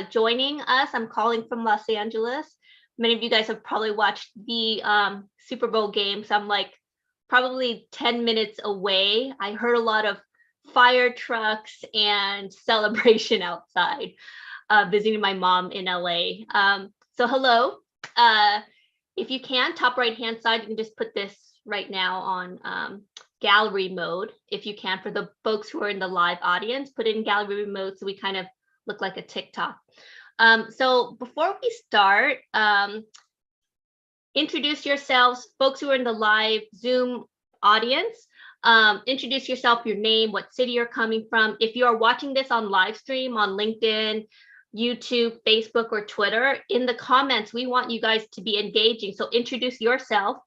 joining us. I'm calling from Los Angeles. Many of you guys have probably watched the Super Bowl game, so I'm like probably 10 minutes away. I heard a lot of fire trucks and celebration outside, visiting my mom in LA. So hello. If you can, top right-hand side, you can just put this right now on gallery mode. If you can, for the folks who are in the live audience, put it in gallery mode so we kind of look like a TikTok. So before we start, introduce yourselves, folks who are in the live Zoom audience. Introduce yourself, your name, what city you're coming from. If you are watching this on live stream on LinkedIn, YouTube, Facebook, or Twitter, in the comments, we want you guys to be engaging. So introduce yourself.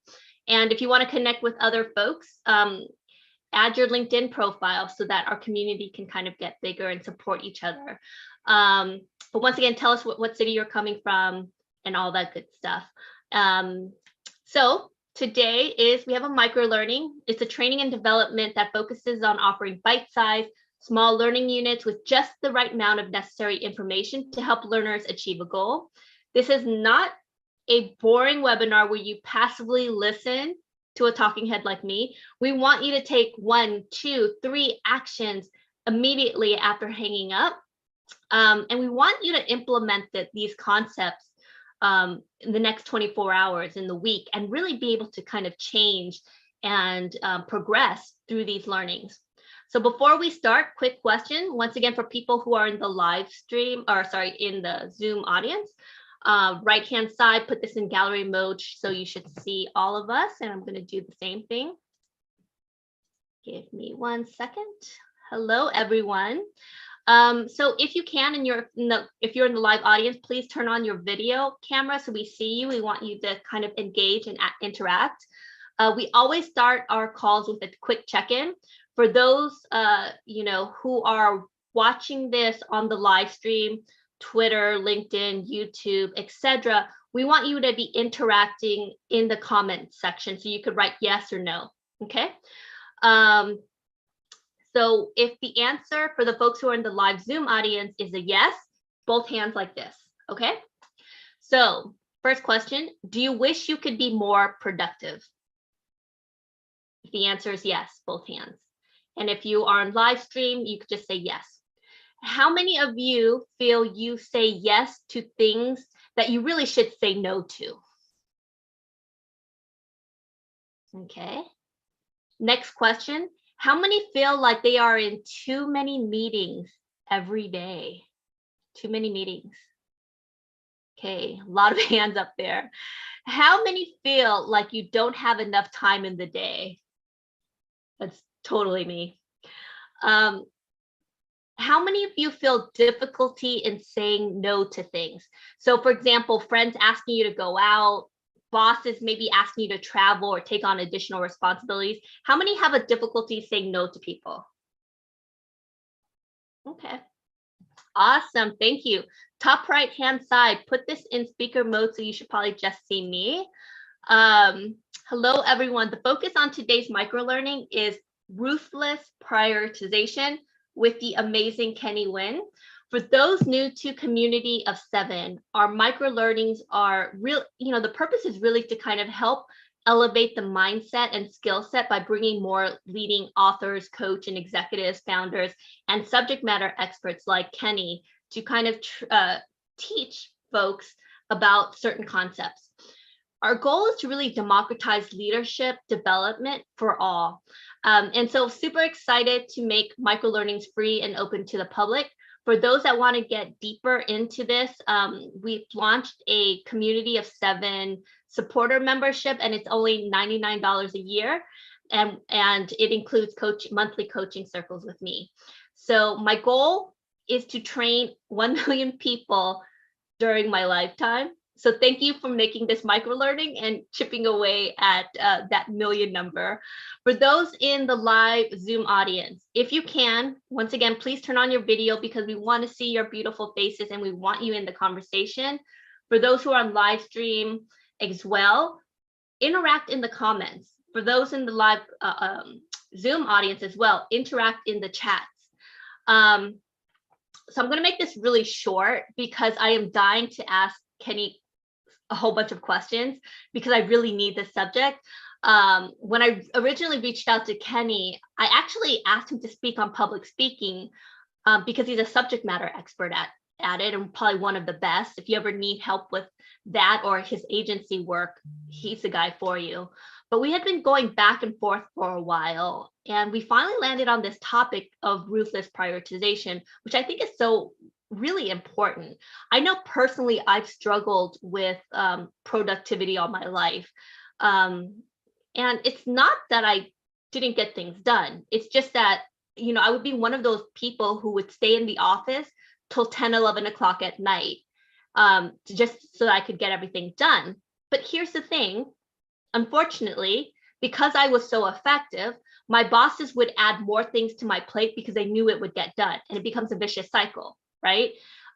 And if you want to connect with other folks, add your LinkedIn profile so that our community can kind of get bigger and support each other. But once again, tell us what city you're coming from and all that good stuff. So today we have a microlearning. It's a training and development that focuses on offering bite-sized, small learning units with just the right amount of necessary information to help learners achieve a goal. This is not a boring webinar where you passively listen to a talking head like me. We want you to take 1, 2, 3 actions immediately after hanging up. And we want you to implement these concepts in the next 24 hours in the week and really be able to kind of change and progress through these learnings. So before we start, quick question, once again, for people who are in the live stream, or sorry, in the Zoom audience, right-hand side, put this in gallery mode so you should see all of us, and I'm going to do the same thing. Give me 1 second. Hello, everyone. So if you can, and if you're in the live audience, please turn on your video camera so we see you. We want you to kind of engage and interact. We always start our calls with a quick check-in. For those who are watching this on the live stream, Twitter, LinkedIn, YouTube, etc., we want you to be interacting in the comments section, so you could write yes or no. Okay. So if the answer for the folks who are in the live Zoom audience is a yes, both hands like this. Okay. So first question, do you wish you could be more productive? If the answer is yes, both hands. And if you are on live stream, you could just say yes. How many of you feel you say yes to things that you really should say no to? Okay. Next question. How many feel like they are in too many meetings every day? Too many meetings. Okay, a lot of hands up there. How many feel like you don't have enough time in the day? That's totally me. How many of you feel difficulty in saying no to things? So for example, friends asking you to go out, bosses maybe asking you to travel or take on additional responsibilities. How many have a difficulty saying no to people? Okay, awesome, thank you. Top right-hand side, put this in speaker mode so you should probably just see me. Hello, everyone. The focus on today's microlearning is ruthless prioritization with the amazing Kenny Nguyen. For those new to Community of 7, our microlearnings are real, the purpose is really to kind of help elevate the mindset and skill set by bringing more leading authors, coach, and executives, founders, and subject matter experts like Kenny to kind of teach folks about certain concepts. Our goal is to really democratize leadership development for all. And so super excited to make microlearnings free and open to the public. For those that want to get deeper into this, we've launched a Community of 7 supporter membership, and it's only $99 a year. And it includes monthly coaching circles with me. So my goal is to train 1 million people during my lifetime. So thank you for making this microlearning and chipping away at that million number. For those in the live Zoom audience, if you can, once again, please turn on your video because we want to see your beautiful faces and we want you in the conversation. For those who are on live stream as well, interact in the comments. For those in the live Zoom audience as well, interact in the chats. So I'm going to make this really short because I am dying to ask Kenny a whole bunch of questions because I really need this subject. When I originally reached out to Kenny, I actually asked him to speak on public speaking because he's a subject matter expert at it and probably one of the best. If you ever need help with that or his agency work, he's the guy for you. But we had been going back and forth for a while, and we finally landed on this topic of ruthless prioritization, which I think is so really important. I know personally I've struggled with productivity all my life. And it's not that I didn't get things done. It's just that, you know, I would be one of those people who would stay in the office till 10, 11 o'clock at night, just so that I could get everything done. But here's the thing, unfortunately, because I was so effective, my bosses would add more things to my plate because they knew it would get done, and it becomes a vicious cycle, right?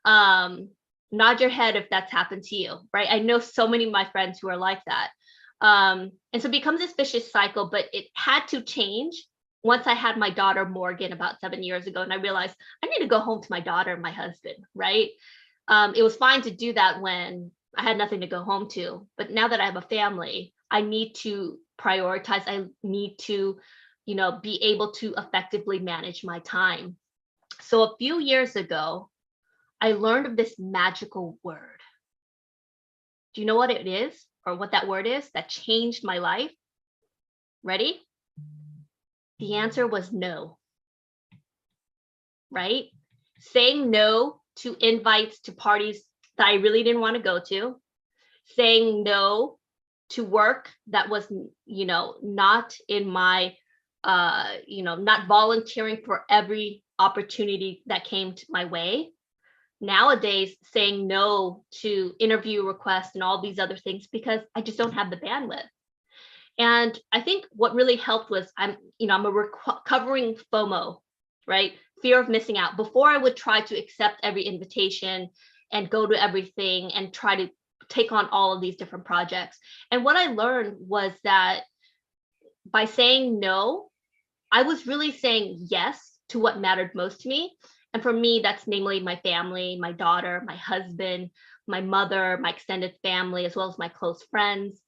Nod your head if that's happened to you, right? I know so many of my friends who are like that. And so it becomes this vicious cycle, but it had to change once I had my daughter Morgan about 7 years ago, and I realized I need to go home to my daughter and my husband, right? It was fine to do that when I had nothing to go home to, but now that I have a family, I need to prioritize. I need to, you know, be able to effectively manage my time. So a few years ago, I learned of this magical word. Do you know what it is or what that word is that changed my life? Ready? The answer was no, right? Saying no to invites to parties that I really didn't want to go to, saying no to work that was, you know, not in my, you know, not volunteering for every opportunity that came to my way. Nowadays, saying no to interview requests and all these other things because I just don't have the bandwidth. And I think what really helped was I'm a recovering FOMO, right? Fear of missing out. Before I would try to accept every invitation and go to everything and try to take on all of these different projects. And what I learned was that by saying no, I was really saying yes to what mattered most to me. And for me, that's namely my family, my daughter, my husband, my mother, my extended family, as well as my close friends.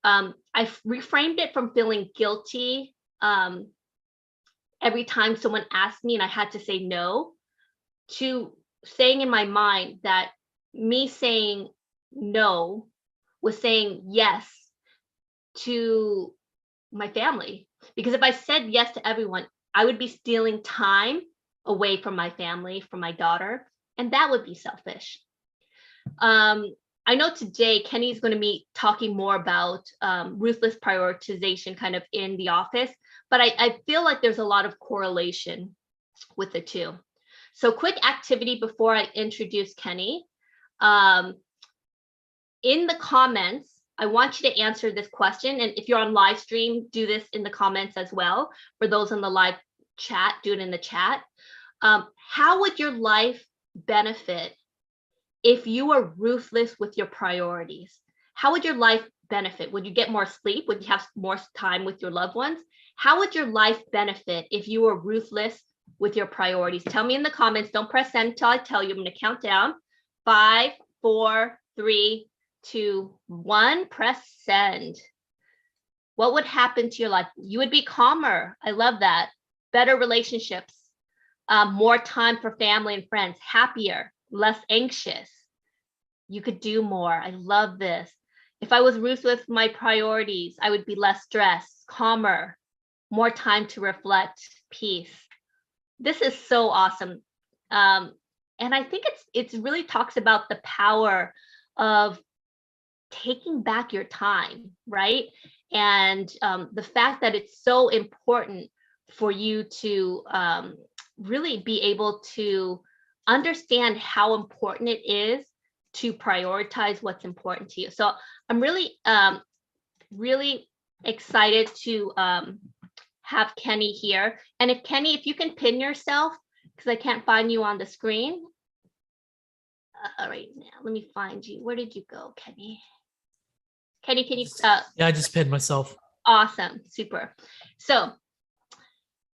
I reframed it from feeling guilty every time someone asked me and I had to say no, to saying in my mind that me saying no was saying yes to my family. Because if I said yes to everyone, I would be stealing time away from my family, from my daughter, and that would be selfish. I know today Kenny's going to be talking more about ruthless prioritization kind of in the office, but I feel like there's a lot of correlation with the two. So quick activity before I introduce Kenny. In the comments, I want you to answer this question. And if you're on live stream, do this in the comments as well. For those in the live chat, do it in the chat. How would your life benefit if you were ruthless with your priorities? How would your life benefit? Would you get more sleep? Would you have more time with your loved ones? How would your life benefit if you were ruthless with your priorities? Tell me in the comments. Don't press send until I tell you. I'm going to count down. 5, 4, 3, 2, 1. Press send. What would happen to your life? You would be calmer. I love that. Better relationships. More time for family and friends. Happier. Less anxious. You could do more. I love this. If I was ruthless with my priorities, I would be less stressed, calmer, more time to reflect, peace. This is so awesome. And I think it's really talks about the power of taking back your time, right? And the fact that it's so important for you to really be able to understand how important it is to prioritize what's important to you. So I'm really, really excited to have Kenny here. And if Kenny, if you can pin yourself, because I can't find you on the screen. All right, now let me find you. Where did you go, Kenny? Kenny, can you? Yeah, I just pinned myself. Awesome, super. So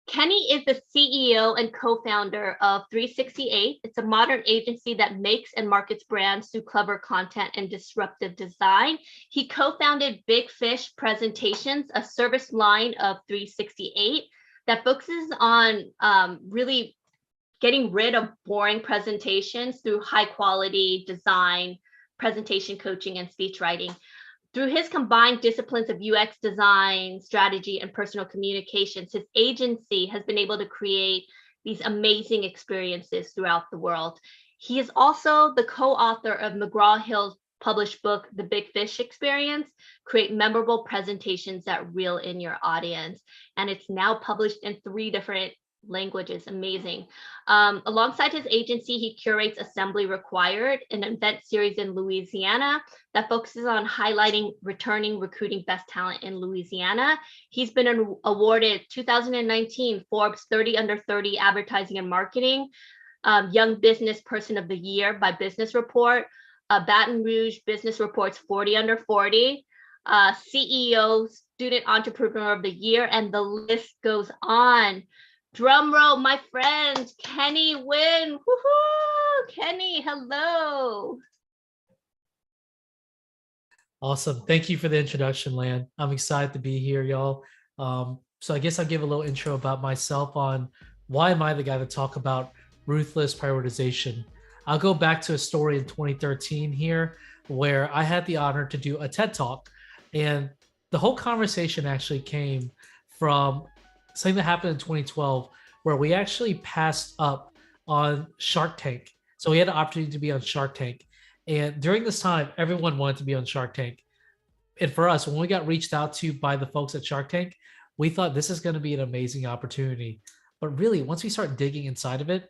Kenny is the CEO and co-founder of 368. It's a modern agency that makes and markets brands through clever content and disruptive design. He co-founded Big Fish Presentations, a service line of 368 that focuses on really getting rid of boring presentations through high quality design, presentation coaching, and speech writing. Through his combined disciplines of UX design, strategy, and personal communications, his agency has been able to create these amazing experiences throughout the world. He is also the co-author of McGraw-Hill's published book, The Big Fish Experience, Create Memorable Presentations That Reel in Your Audience. And it's now published in 3 different languages. Amazing. Alongside his agency, he curates Assembly Required, an event series in Louisiana that focuses on highlighting returning recruiting best talent in Louisiana. He's been awarded 2019 Forbes 30 Under 30 Advertising and Marketing Young Business Person of the Year by Business Report, Baton Rouge Business Report's 40 Under 40, CEO Student Entrepreneur of the Year, and the list goes on. Drum roll, my friend, Kenny Nguyen. Woohoo! Kenny, hello. Awesome. Thank you for the introduction, Lan. I'm excited to be here, y'all. So I guess I'll give a little intro about myself on why am I the guy to talk about ruthless prioritization. I'll go back to a story in 2013 here where I had the honor to do a TED Talk. And the whole conversation actually came from something that happened in 2012 where we actually passed up on Shark Tank. So we had an opportunity to be on Shark Tank. And during this time, everyone wanted to be on Shark Tank. And for us, when we got reached out to by the folks at Shark Tank, we thought this is going to be an amazing opportunity. But really, once we start digging inside of it,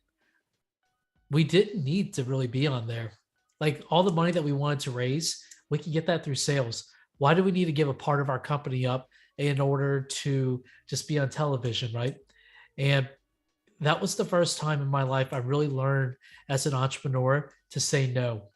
we didn't need to really be on there. Like all the money that we wanted to raise, we can get that through sales. Why do we need to give a part of our company up in order to just be on television, right? And that was the first time in my life I really learned as an entrepreneur to say no.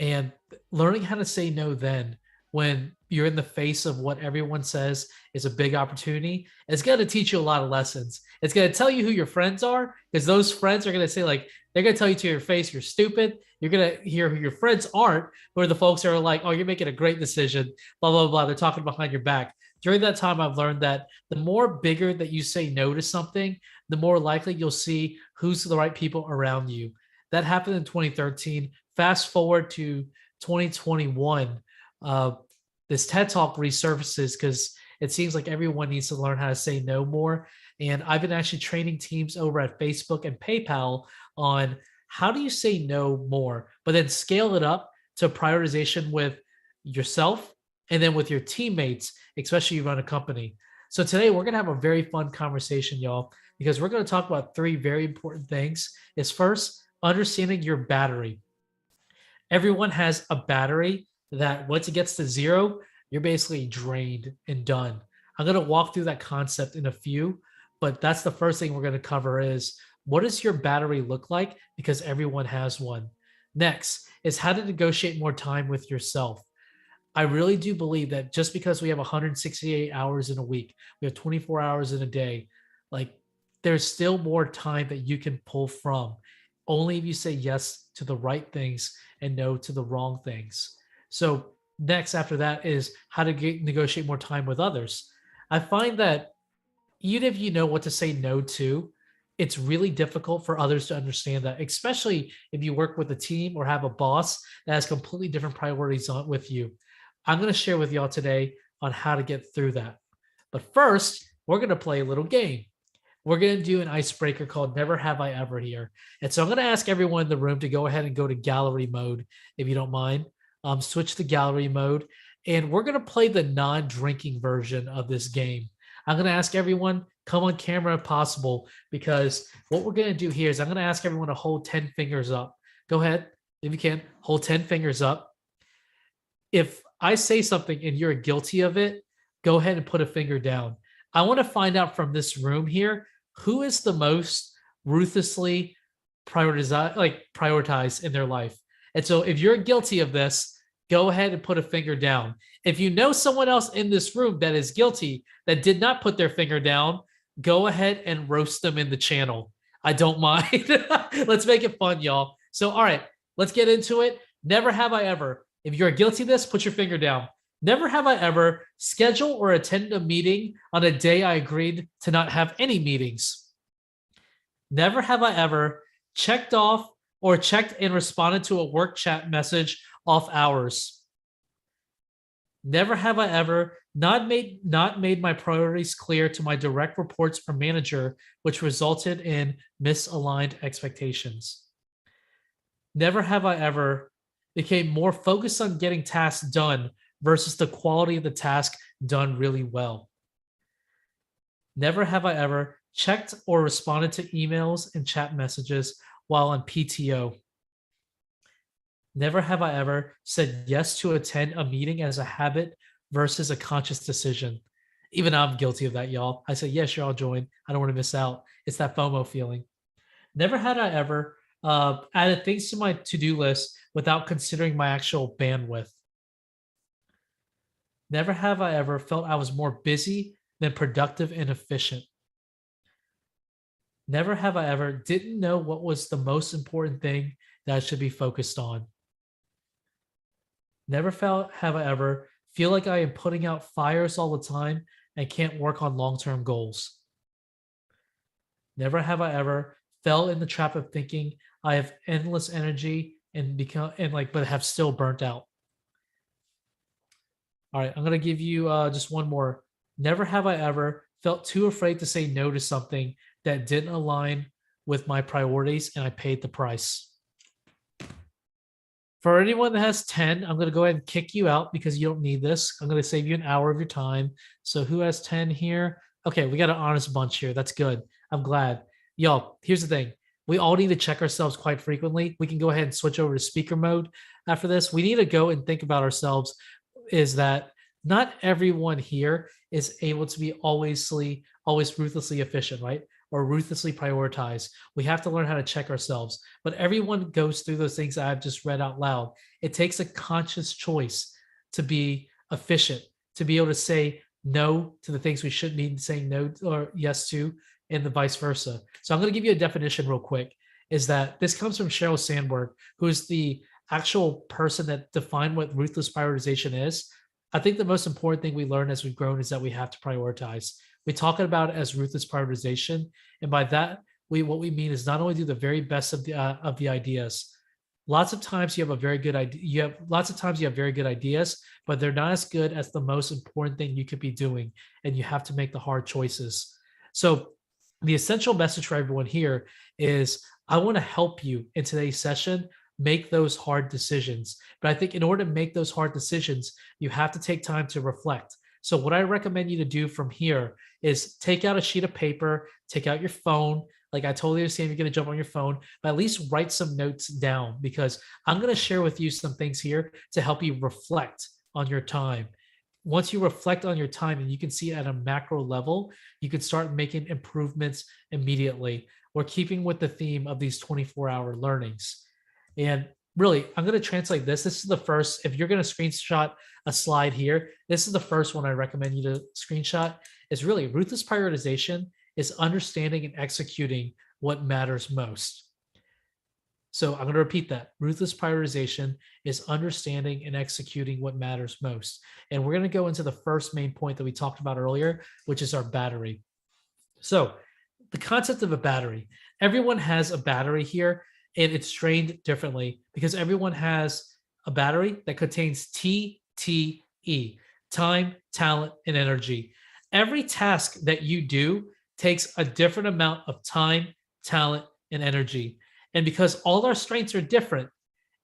And learning how to say no then when you're in the face of what everyone says is a big opportunity, it's going to teach you a lot of lessons. It's going to tell you who your friends are because those friends are going to say like, they're going to tell you to your face, you're stupid. You're going to hear who your friends aren't, where the folks are like, oh, you're making a great decision, blah, blah, blah. They're talking behind your back. During that time, I've learned that the more bigger that you say no to something, the more likely you'll see who's the right people around you. That happened in 2013. Fast forward to 2021, this TED Talk resurfaces because it seems like everyone needs to learn how to say no more. And I've been actually training teams over at Facebook and PayPal on how do you say no more, but then scale it up to prioritization with yourself and then with your teammates, especially if you run a company. So today we're going to have a very fun conversation, y'all, because we're going to talk about 3 very important things. Is first, understanding your battery. Everyone has a battery that once it gets to 0, you're basically drained and done. I'm going to walk through that concept in a few, but that's the first thing we're going to cover is what does your battery look like? Because everyone has one. Next is how to negotiate more time with yourself. I really do believe that just because we have 168 hours in a week, we have 24 hours in a day, like there's still more time that you can pull from. Only if you say yes to the right things and no to the wrong things. So next after that is how to negotiate more time with others. I find that even if you know what to say no to, it's really difficult for others to understand that, especially if you work with a team or have a boss that has completely different priorities on with you. I'm going to share with y'all today on how to get through that. But first, we're going to play a little game. We're going to do an icebreaker called Never Have I Ever here. And so I'm going to ask everyone in the room to go ahead and go to gallery mode, if you don't mind. Switch to gallery mode. And we're going to play the non-drinking version of this game. I'm going to ask everyone, come on camera if possible, because what we're going to do here is I'm going to ask everyone to hold 10 fingers up. Go ahead, if you can, hold 10 fingers up. If I say something and you're guilty of it, go ahead and put a finger down. I want to find out from this room here, who is the most ruthlessly prioritized in their life. And so if you're guilty of this, go ahead and put a finger down. If you know someone else in this room that is guilty, that did not put their finger down, go ahead and roast them in the channel. I don't mind. Let's make it fun, y'all. So, all right, let's get into it. Never have I ever. If you're guilty of this, put your finger down. Never have I ever scheduled or attended a meeting on a day I agreed to not have any meetings. Never have I ever checked off or checked and responded to a work chat message off hours. Never have I ever not made my priorities clear to my direct reports or manager, which resulted in misaligned expectations. Never have I ever became more focused on getting tasks done versus the quality of the task done really well. Never have I ever checked or responded to emails and chat messages while on PTO. Never have I ever said yes to attend a meeting as a habit versus a conscious decision. Even I'm guilty of that, y'all. I say, yes, sure, I'll join. I don't want to miss out. It's that FOMO feeling. Never had I ever added things to my to-do list without considering my actual bandwidth. Never have I ever felt I was more busy than productive and efficient. Never have I ever didn't know what was the most important thing that I should be focused on. Never have I ever feel like I am putting out fires all the time and can't work on long-term goals. Never have I ever fell in the trap of thinking I have endless energy but have still burnt out. All right, I'm gonna give you just one more. Never have I ever felt too afraid to say no to something that didn't align with my priorities and I paid the price. For anyone that has 10, I'm going to go ahead and kick you out because you don't need this. I'm going to save you an hour of your time. So who has 10 here? Okay, we got an honest bunch here. That's good. I'm glad. Y'all, here's the thing. We all need to check ourselves quite frequently. We can go ahead and switch over to speaker mode after this. We need to go and think about ourselves is that not everyone here is able to be always ruthlessly efficient, right? Or ruthlessly prioritize. We have to learn how to check ourselves. But everyone goes through those things I've just read out loud. It takes a conscious choice to be efficient, to be able to say no to the things we should be saying no or yes to, and the vice versa. So I'm going to give you a definition real quick. Is that this comes from Sheryl Sandberg, who is the actual person that defined what ruthless prioritization is. I think the most important thing we learn as we've grown is that we have to prioritize. We talk about it as ruthless prioritization, and by that, what we mean is not only do the very best of the ideas. Lots of times you have a very good idea. You have very good ideas, but they're not as good as the most important thing you could be doing, and you have to make the hard choices. So, the essential message for everyone here is: I want to help you in today's session make those hard decisions. But I think in order to make those hard decisions, you have to take time to reflect. So what I recommend you to do from here is take out a sheet of paper, take out your phone. Like I totally understand you're going to jump on your phone, but at least write some notes down because I'm going to share with you some things here to help you reflect on your time. Once you reflect on your time and you can see it at a macro level, you can start making improvements immediately. We're keeping with the theme of these 24-hour learnings. And really, I'm going to translate this. This is the first, if you're going to screenshot a slide here, this is the first one I recommend you to screenshot. Is really ruthless prioritization is understanding and executing what matters most. So I'm going to repeat that. Ruthless prioritization is understanding and executing what matters most. And we're going to go into the first main point that we talked about earlier, which is our battery. So the concept of a battery, everyone has a battery here. And it's trained differently because everyone has a battery that contains TTE, time, talent, and energy. Every task that you do takes a different amount of time, talent, and energy. And because all our strengths are different,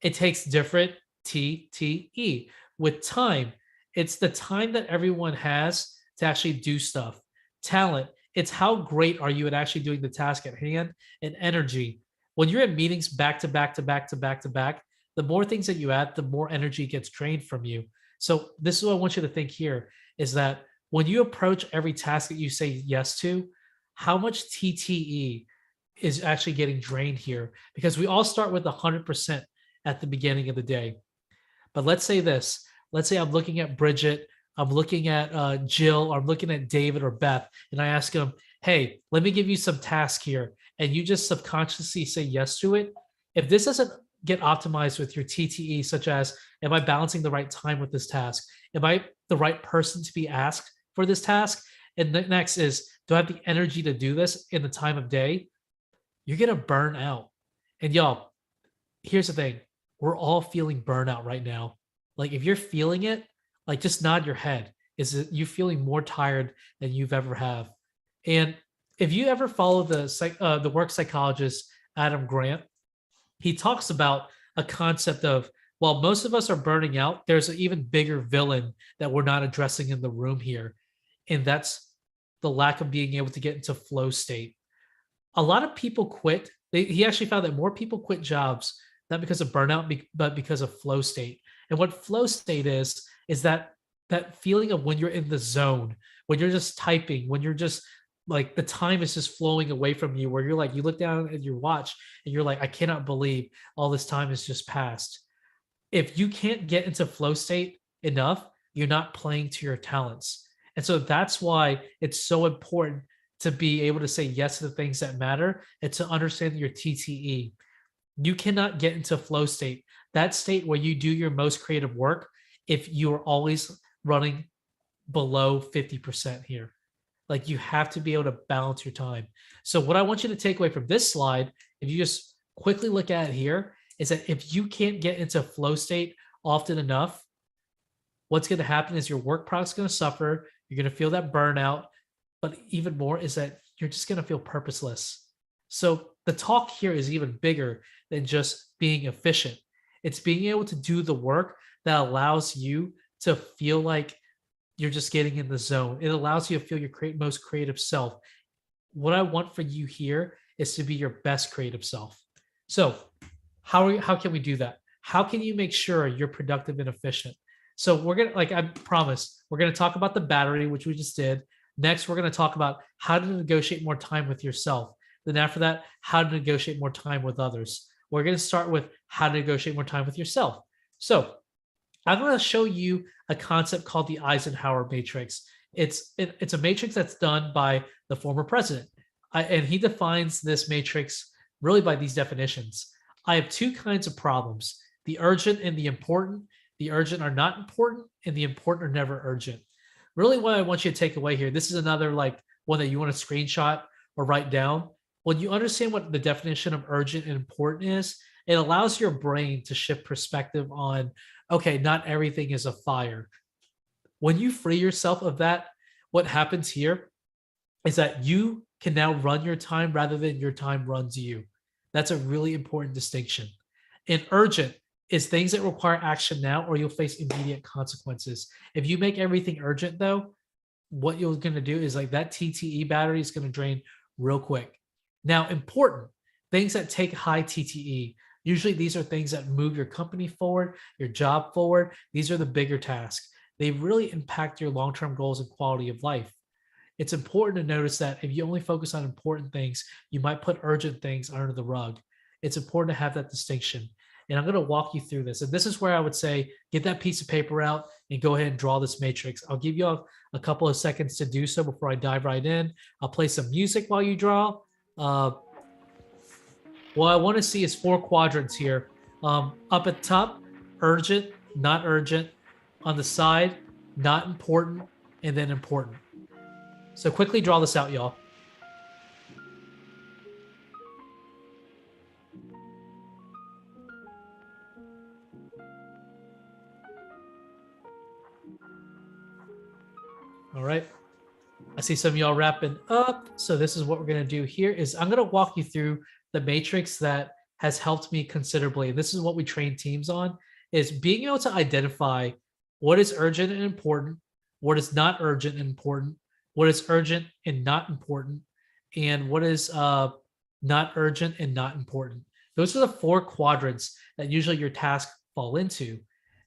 it takes different TTE. With time, it's the time that everyone has to actually do stuff. Talent, it's how great are you at actually doing the task at hand, and energy. When you're in meetings back to back to back to back to back, the more things that you add, the more energy gets drained from you. So this is what I want you to think here is that when you approach every task that you say yes to, how much TTE is actually getting drained here? Because we all start with 100% at the beginning of the day. But let's say this. Let's say I'm looking at Bridget. I'm looking at Jill, or I'm looking at David or Beth, and I ask them, hey, let me give you some task here. And you just subconsciously say yes to it. If this doesn't get optimized with your TTE, such as, am I balancing the right time with this task? Am I the right person to be asked for this task? And the next is, do I have the energy to do this in the time of day? You're going to burn out. And y'all, here's the thing, we're all feeling burnout right now. Like, if you're feeling it, like, just nod your head. Is it you feeling more tired than you've ever have? And if you ever follow the work psychologist Adam Grant, he talks about a concept of, while most of us are burning out, there's an even bigger villain that we're not addressing in the room here, and that's the lack of being able to get into flow state. A lot of people quit. He actually found that more people quit jobs not because of burnout, but because of flow state. And what flow state is that feeling of when you're in the zone, when you're just typing, when you're just like the time is just flowing away from you, where you're like, you look down at your watch and you're like, I cannot believe all this time has just passed. If you can't get into flow state enough, you're not playing to your talents. And so that's why it's so important to be able to say yes to the things that matter and to understand your TTE. You cannot get into flow state, that state where you do your most creative work, if you're always running below 50% here. Like, you have to be able to balance your time. So what I want you to take away from this slide, if you just quickly look at it here, is that if you can't get into flow state often enough, what's going to happen is your work product's going to suffer. You're going to feel that burnout. But even more is that you're just going to feel purposeless. So the talk here is even bigger than just being efficient. It's being able to do the work that allows you to feel like you're just getting in the zone. It allows you to feel your most creative self. What I want for you here is to be your best creative self. So how can we do that? How can you make sure you're productive and efficient? So we're going to, like I promised, we're going to talk about the battery, which we just did. Next, we're going to talk about how to negotiate more time with yourself. Then after that, how to negotiate more time with others. We're going to start with how to negotiate more time with yourself. So I'm going to show you a concept called the Eisenhower matrix. It's a matrix that's done by the former president. And he defines this matrix really by these definitions. I have two kinds of problems: the urgent and the important. The urgent are not important, and the important are never urgent. Really, what I want you to take away here, this is another like one that you want to screenshot or write down. When you understand what the definition of urgent and important is, it allows your brain to shift perspective on, okay, not everything is a fire. When you free yourself of that, what happens here is that you can now run your time rather than your time runs you. That's a really important distinction. And urgent is things that require action now, or you'll face immediate consequences. If you make everything urgent, though, what you're going to do is like that TTE battery is going to drain real quick. Now, important things that take high TTE. Usually these are things that move your company forward, your job forward. These are the bigger tasks. They really impact your long-term goals and quality of life. It's important to notice that if you only focus on important things, you might put urgent things under the rug. It's important to have that distinction. And I'm going to walk you through this. And this is where I would say, get that piece of paper out and go ahead and draw this matrix. I'll give you a couple of seconds to do so before I dive right in. I'll play some music while you draw. What I want to see is 4 quadrants here. Up at top, urgent, not urgent. On the side, not important, and then important. So quickly draw this out, y'all. All right. I see some of y'all wrapping up. So this is what we're going to do here is I'm going to walk you through the matrix that has helped me considerably. This is what we train teams on, is being able to identify what is urgent and important, what is not urgent and important, what is urgent and not important, and what is not urgent and not important. Those are the 4 quadrants that usually your tasks fall into.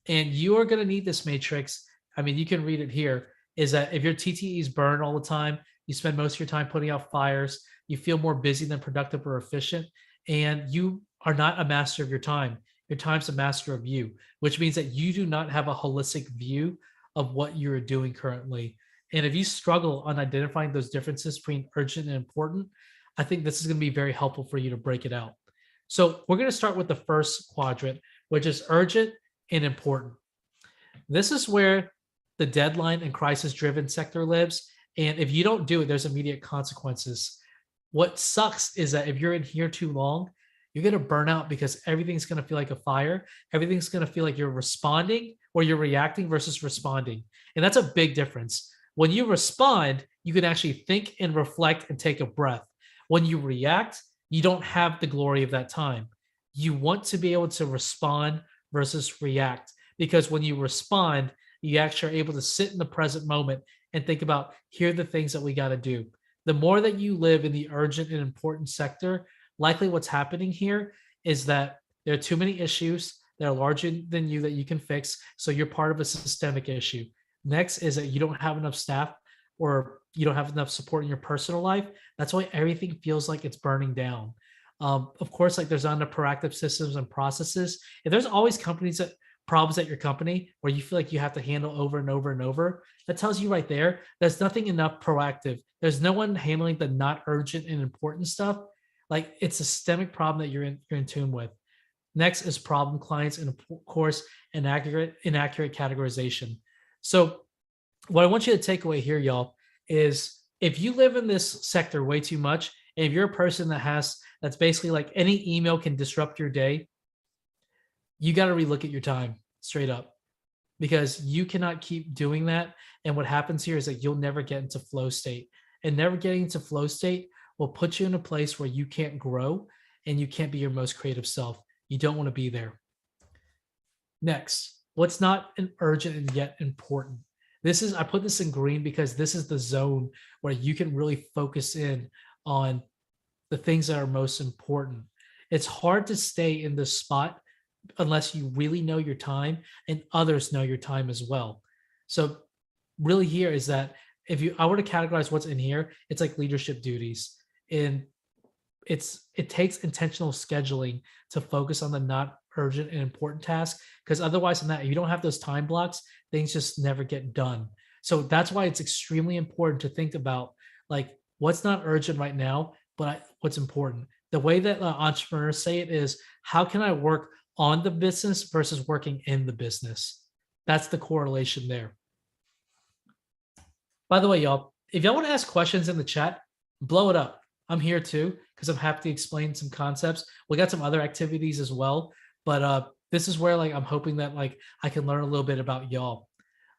And you are going to need this matrix. I mean, you can read it here, is that if your TTEs burn all the time, you spend most of your time putting out fires, you feel more busy than productive or efficient, and you are not a master of your time. Your time's a master of you, which means that you do not have a holistic view of what you're doing currently. And if you struggle on identifying those differences between urgent and important, I think this is going to be very helpful for you to break it out. So we're going to start with the first quadrant, which is urgent and important. This is where the deadline and crisis driven sector lives. And if you don't do it, there's immediate consequences. What sucks is that if you're in here too long, you're going to burn out because everything's going to feel like a fire. Everything's going to feel like you're responding or you're reacting versus responding. And that's a big difference. When you respond, you can actually think and reflect and take a breath. When you react, you don't have the glory of that time. You want to be able to respond versus react, because when you respond, you actually are able to sit in the present moment and think about, here are the things that we got to do. The more that you live in the urgent and important sector, likely what's happening here is that there are too many issues that are larger than you that you can fix. So you're part of a systemic issue. Next is that you don't have enough staff or you don't have enough support in your personal life. That's why everything feels like it's burning down. Of course, like there's not enough proactive systems and processes. If there's always problems at your company where you feel like you have to handle over and over and over, that tells you right there, there's nothing enough proactive. There's no one handling the not urgent and important stuff. Like it's a systemic problem that you're in tune with. Next is problem clients, and of course, inaccurate categorization. So what I want you to take away here, y'all, is if you live in this sector way too much, and if you're a person that's basically like any email can disrupt your day, you got to relook at your time straight up, because you cannot keep doing that. And what happens here is that you'll never get into flow state, and never getting into flow state will put you in a place where you can't grow and you can't be your most creative self. You don't want to be there. Next, what's not an urgent and yet important? I put this in green because this is the zone where you can really focus in on the things that are most important. It's hard to stay in this spot unless you really know your time and others know your time as well. So really here is that I were to categorize what's in here, it's like leadership duties. And it takes intentional scheduling to focus on the not urgent and important tasks, because otherwise than that, if you don't have those time blocks, things just never get done. So that's why it's extremely important to think about like what's not urgent right now, but what's important. The way that entrepreneurs say it is, how can I work on the business versus working in the business? That's the correlation there. By the way, y'all, if y'all want to ask questions in the chat, blow it up. I'm here too, because I'm happy to explain some concepts. We got some other activities as well, but this is where like I'm hoping that like I can learn a little bit about y'all.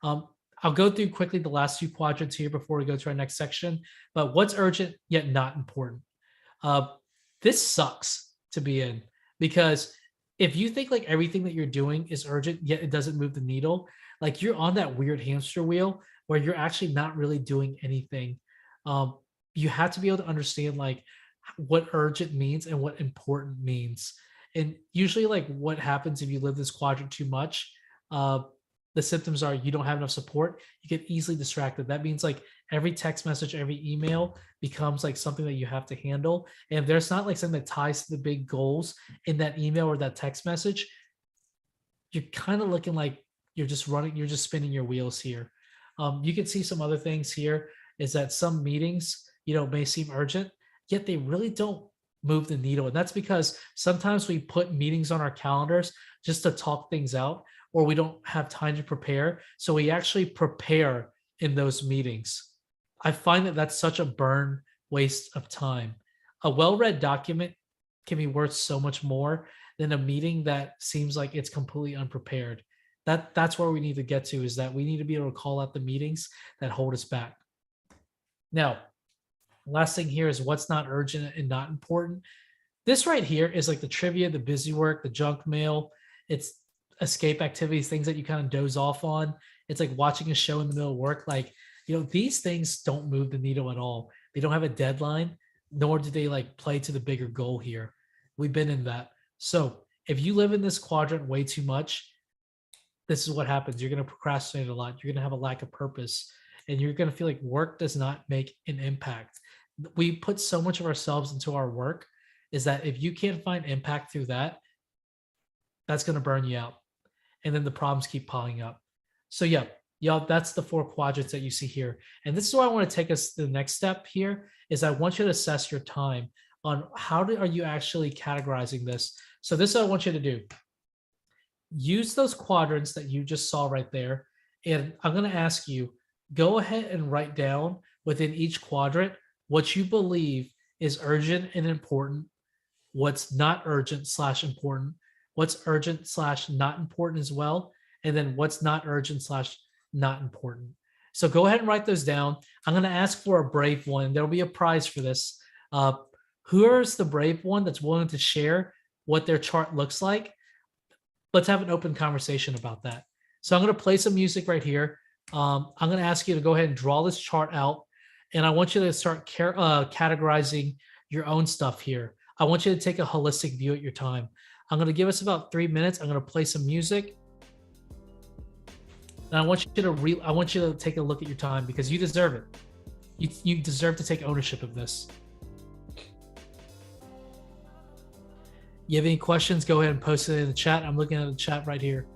I'll go through quickly the last two quadrants here before we go to our next section. But what's urgent yet not important? This sucks to be in, because if you think like everything that you're doing is urgent yet it doesn't move the needle, like you're on that weird hamster wheel where you're actually not really doing anything. You have to be able to understand like what urgent means and what important means. And usually like what happens if you live this quadrant too much, the symptoms are you don't have enough support, you get easily distracted. That means like every text message, every email becomes like something that you have to handle. And if there's not like something that ties to the big goals in that email or that text message, you're kind of looking like you're just spinning your wheels here. You can see some other things here is that some meetings, may seem urgent, yet they really don't move the needle. And that's because sometimes we put meetings on our calendars just to talk things out, or we don't have time to prepare. So we actually prepare in those meetings. I find that that's such a waste of time. A well-read document can be worth so much more than a meeting that seems like it's completely unprepared. That's where we need to get to, is that we need to be able to call out the meetings that hold us back. Now, last thing here is what's not urgent and not important. This right here is like the trivia, the busy work, the junk mail. It's escape activities, things that you kind of doze off on. It's like watching a show in the middle of work. Like, these things don't move the needle at all. They don't have a deadline, nor do they like play to the bigger goal here. We've been in that. So if you live in this quadrant way too much, this is what happens. You're going to procrastinate a lot. You're going to have a lack of purpose, and you're going to feel like work does not make an impact. We put so much of ourselves into our work, is that if you can't find impact through that, that's going to burn you out. And then the problems keep piling up. So yeah, Y'all, that's the 4 quadrants that you see here. And this is where I want to take us to the next step here is I want you to assess your time on are you actually categorizing this. So this is what I want you to do. Use those quadrants that you just saw right there. And I'm going to ask you, go ahead and write down within each quadrant what you believe is urgent and important, what's not urgent / important, what's urgent / not important as well, and then what's not urgent / not important. So go ahead and write those down. I'm going to ask for a brave one. There'll be a prize for this. Who is the brave one that's willing to share what their chart looks like? Let's have an open conversation about that. So I'm going to play some music right here. I'm going to ask you to go ahead and draw this chart out. And I want you to start categorizing your own stuff here. I want you to take a holistic view at your time. I'm going to give us about 3 minutes. I'm going to play some music. And I want you to take a look at your time because you deserve it. You deserve to take ownership of this. You have any questions? Go ahead and post it in the chat. I'm looking at the chat right here.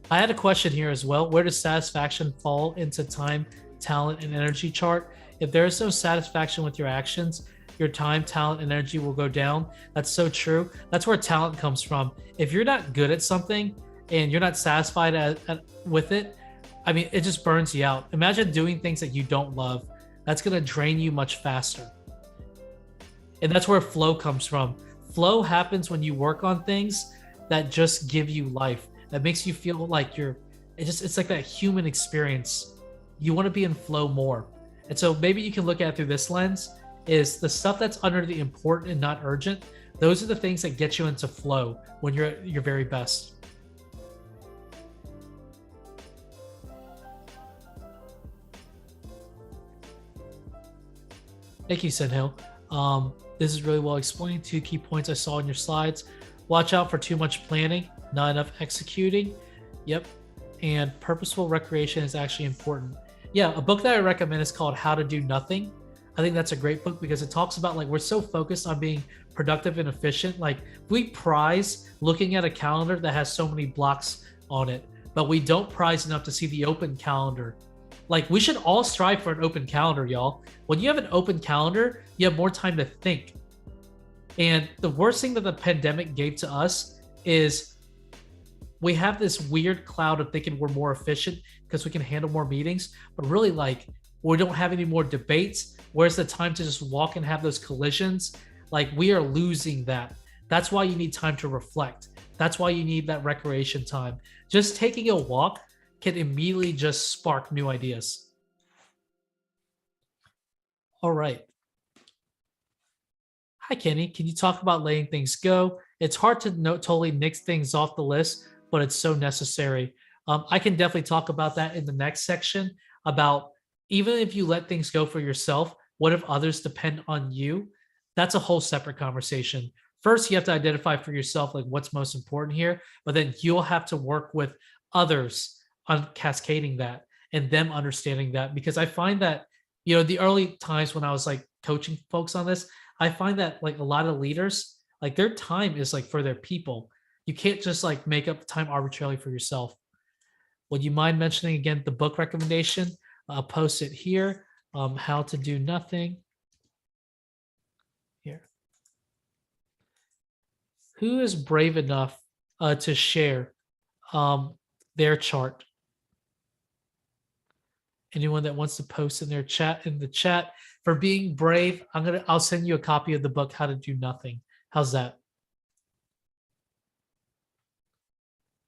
I had a question here as well. Where does satisfaction fall into time, talent, and energy chart? If there is no satisfaction with your actions, your time, talent, and energy will go down. That's so true. That's where talent comes from. If you're not good at something and you're not satisfied with it, I mean, it just burns you out. Imagine doing things that you don't love. That's going to drain you much faster. And that's where flow comes from. Flow happens when you work on things that just give you life. That makes you feel like it's like that human experience. You want to be in flow more. And so maybe you can look at it through this lens is the stuff that's under the important and not urgent. Those are the things that get you into flow when you're at your very best. Thank you, Senhil. This is really well explained. 2 key points I saw in your slides. Watch out for too much planning, not enough executing. Yep. And purposeful recreation is actually important. Yeah, a book that I recommend is called How to Do Nothing. I think that's a great book because it talks about like we're so focused on being productive and efficient. Like we prize looking at a calendar that has so many blocks on it, but we don't prize enough to see the open calendar. Like we should all strive for an open calendar, y'all. When you have an open calendar, you have more time to think. And the worst thing that the pandemic gave to us is we have this weird cloud of thinking we're more efficient because we can handle more meetings, but really like we don't have any more debates. Where's the time to just walk and have those collisions? Like we are losing that. That's why you need time to reflect. That's why you need that recreation time. Just taking a walk can immediately just spark new ideas. All right. Hi, Kenny. Can you talk about letting things go? It's hard to totally nix things off the list, but it's so necessary. I can definitely talk about that in the next section about even if you let things go for yourself, what if others depend on you? That's a whole separate conversation. First, you have to identify for yourself like what's most important here, but then you'll have to work with others on cascading that and them understanding that. Because I find that, the early times when I was like coaching folks on this, I find that like a lot of leaders, like their time is like for their people. You can't just like make up time arbitrarily for yourself. Would you mind mentioning again the book recommendation? I'll post it here. How to Do Nothing. Here. Who is brave enough to share their chart? Anyone that wants to post in the chat for being brave, I'll send you a copy of the book, How to Do Nothing. How's that?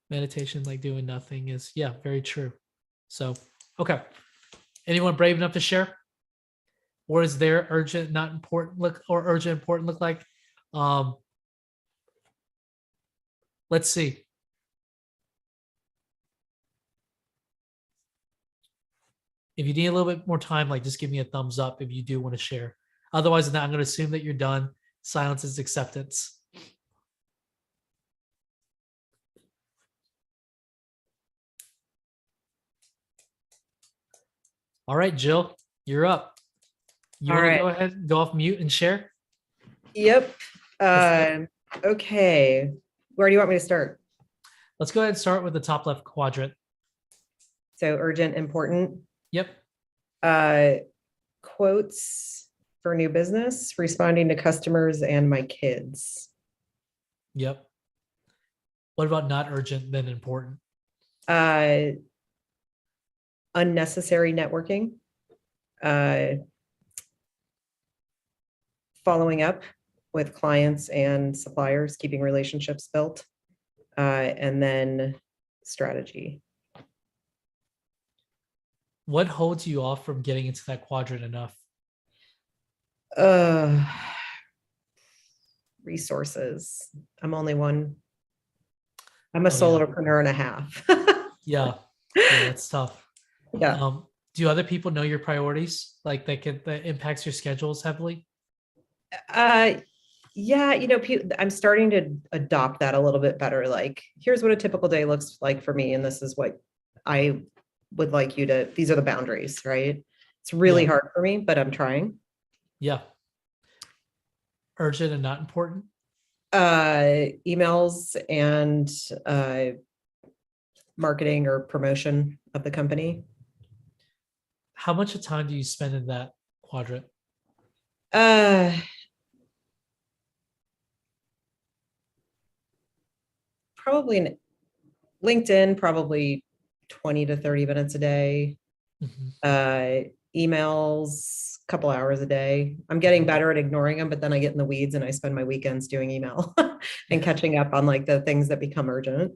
Meditation like doing nothing is, yeah, very true. So, okay. Anyone brave enough to share? Or is there urgent, not important look or urgent, important look like? Let's see. If you need a little bit more time, like just give me a thumbs up if you do want to share. Otherwise, I'm going to assume that you're done. Silence is acceptance. All right, Jill, you're up. You want to go ahead, go off mute and share? Yep. Let's Okay. Where do you want me to start? let's go ahead and start with the top left quadrant. So urgent, important. Yep. Uh, quotes for new business, responding to customers and my kids. Yep. What about not urgent, then important? Uh, unnecessary networking. Following up with clients and suppliers, keeping relationships built. And then strategy. What holds you off from getting into that quadrant enough? Resources. I'm only one. I'm a Oh, yeah. solopreneur and a half. Yeah. Yeah, that's tough. Yeah. Do other people know your priorities? Like that impacts your schedules heavily? Yeah, I'm starting to adopt that a little bit better. Like, here's what a typical day looks like for me, and this is what I would like you to, these are the boundaries, right? It's really Yeah. hard for me, but I'm trying. Yeah. Urgent and not important? Emails and marketing or promotion of the company. How much of time do you spend in that quadrant? Probably in LinkedIn, probably 20 to 30 minutes a day. Emails, a couple hours a day. I'm getting better at ignoring them, but then I get in the weeds and I spend my weekends doing email and catching up on like the things that become urgent.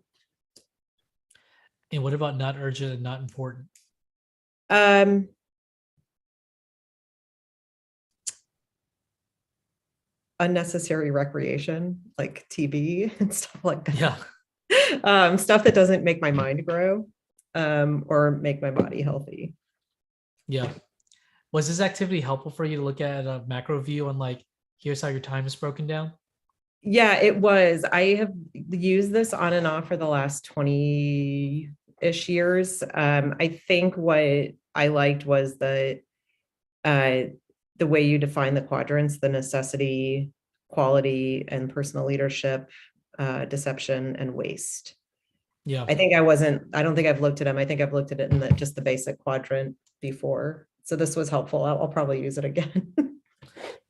And what about not urgent and not important? Unnecessary recreation, like TV and stuff like that. Yeah. Stuff that doesn't make my mind grow or make my body healthy. Yeah. Was this activity helpful for you to look at a macro view and like, here's how your time is broken down? Yeah, it was. I have used this on and off for the last 20-ish years. I think what I liked was the way you define the quadrants, the necessity, quality, and personal leadership, deception, and waste. Yeah. I don't think I've looked at them. I think I've looked at it in just the basic quadrant before. So this was helpful. I'll probably use it again.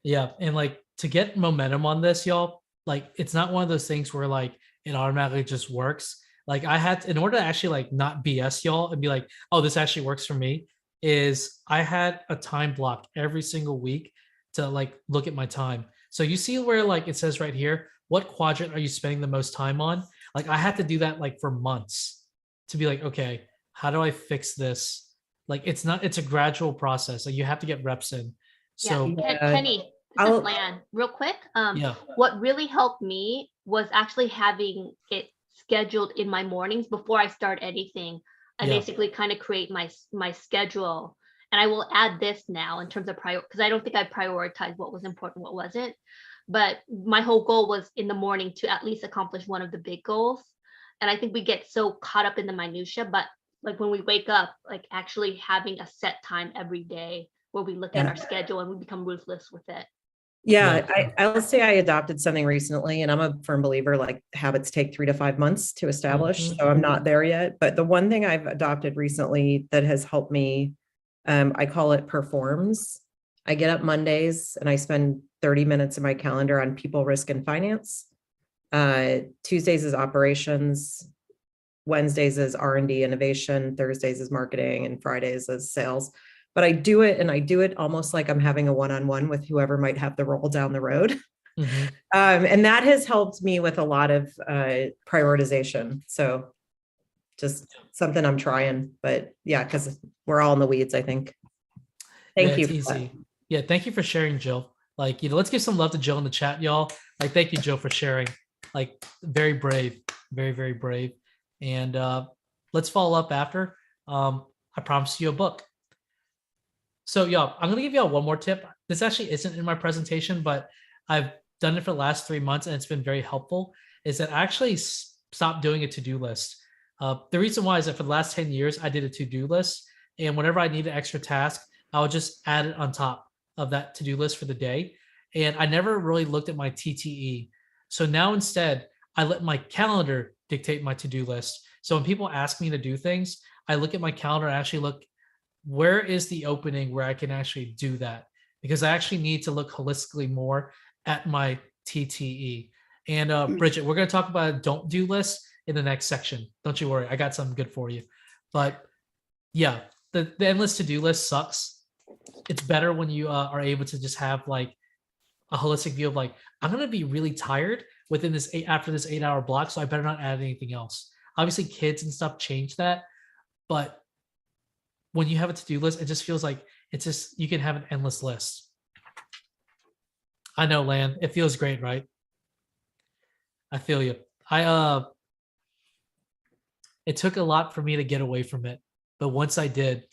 Yeah. And like to get momentum on this, y'all, like it's not one of those things where like it automatically just works. Like I had to, in order to actually like not BS y'all and be like, oh, this actually works for me, is I had a time block every single week to like look at my time. So you see where like it says right here, what quadrant are you spending the most time on? Like I had to do that like for months to be like, okay, how do I fix this? Like it's a gradual process. Like you have to get reps in. So Kenny, this is Lan. Real quick. yeah. What really helped me was actually having it scheduled in my mornings before I start anything. I basically kind of create my schedule, and I will add this now in terms of because I don't think I prioritized what was important, what wasn't. But my whole goal was in the morning to at least accomplish one of the big goals. And I think we get so caught up in the minutia, but like when we wake up, like actually having a set time every day where we look at our schedule and we become ruthless with it. Yeah, I'll say I adopted something recently, and I'm a firm believer like habits take 3 to 5 months to establish. So I'm not there yet. But the one thing I've adopted recently that has helped me, I call it performs. I get up Mondays and I spend 30 minutes in my calendar on people, risk, and finance. Tuesdays is operations. Wednesdays is R&D innovation. Thursdays is marketing, and Fridays is sales. But I do it almost like I'm having a one-on-one with whoever might have the role down the road. And that has helped me with a lot of prioritization. So just something I'm trying, but yeah, because we're all in the weeds, I think. Thank you. Easy. Yeah, thank you for sharing, Jill. Like, let's give some love to Jill in the chat, y'all. Like, thank you, Jill, for sharing. Like, very brave, very, very brave. And let's follow up after. I promised you a book. So, y'all, I'm gonna give y'all one more tip. This actually isn't in my presentation, but I've done it for the last 3 months, and it's been very helpful. Is that I actually stopped doing a to-do list. The reason why is that for the last 10 years, I did a to-do list, and whenever I need an extra task, I would just add it on top of that to-do list for the day. and I never really looked at my TTE. So now instead, I let my calendar dictate my to-do list. So when people ask me to do things, I look at my calendar and actually look, where is the opening where I can actually do that? Because I actually need to look holistically more at my TTE. And Bridget, we're going to talk about a don't do list in the next section. Don't you worry. I got something good for you. But yeah, the endless to-do list sucks. It's better when you are able to just have like a holistic view of like, I'm going to be really tired within this after this 8-hour block. So I better not add anything else. Obviously kids and stuff change that. But when you have a to-do list, it just feels like it's just, you can have an endless list. I know, Lan, it feels great, right? I feel you. It took a lot for me to get away from it. But once I did,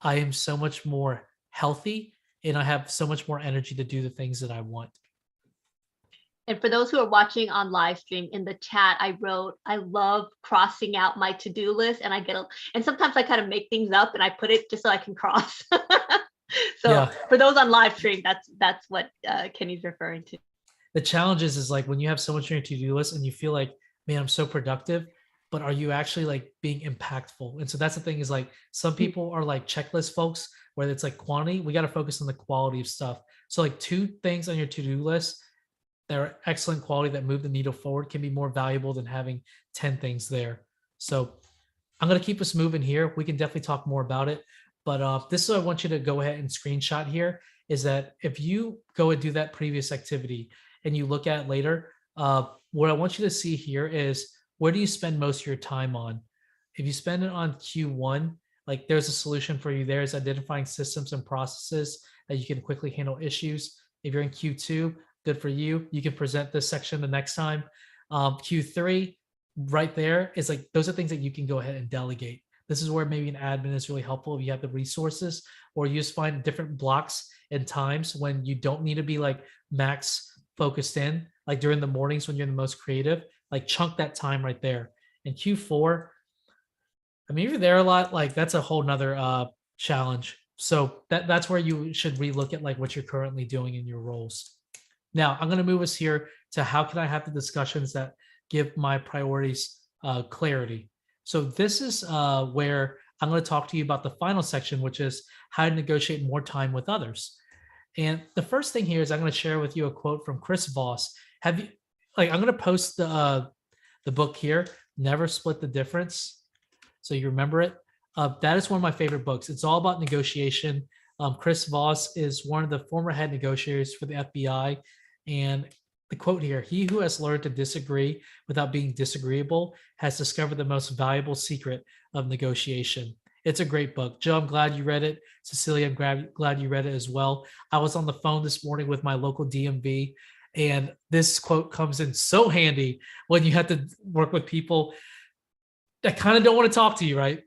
I am so much more healthy and I have so much more energy to do the things that I want. And for those who are watching on live stream, in the chat, I wrote, I love crossing out my to-do list, and and sometimes I kind of make things up and I put it just so I can cross. So yeah. For those on live stream, that's what Kenny's referring to. The challenge is like when you have so much on your to-do list and you feel like, man, I'm so productive, but are you actually like being impactful? And so that's the thing is like some people are like checklist folks where it's like quantity. We got to focus on the quality of stuff. So like 2 things on your to-do list that are excellent quality that move the needle forward can be more valuable than having 10 things there. So I'm going to keep us moving here. We can definitely talk more about it. But this is what I want you to go ahead and screenshot here is that if you go and do that previous activity and you look at it later, what I want you to see here is where do you spend most of your time on? If you spend it on Q1, like there's a solution for you there is identifying systems and processes that you can quickly handle issues. If you're in Q2, good for you. You can present this section the next time. Q3, right there is like, those are things that you can go ahead and delegate. This is where maybe an admin is really helpful if you have the resources, or you just find different blocks and times when you don't need to be like max focused in, like during the mornings when you're the most creative, like chunk that time right there. And Q4, I mean, if you're there a lot, like that's a whole nother challenge. So that's where you should relook at like what you're currently doing in your roles. Now, I'm going to move us here to how can I have the discussions that give my priorities clarity. So this is where I'm going to talk to you about the final section, which is how to negotiate more time with others. And the first thing here is I'm going to share with you a quote from Chris Voss. Have you, like, I'm going to post the book here, Never Split the Difference, so you remember it. That is one of my favorite books. It's all about negotiation. Chris Voss is one of the former head negotiators for the FBI. And the quote here, he who has learned to disagree without being disagreeable has discovered the most valuable secret of negotiation. It's a great book. Joe, I'm glad you read it. Cecilia, I'm glad you read it as well. I was on the phone this morning with my local DMV, and this quote comes in so handy when you have to work with people that kind of don't want to talk to you, right?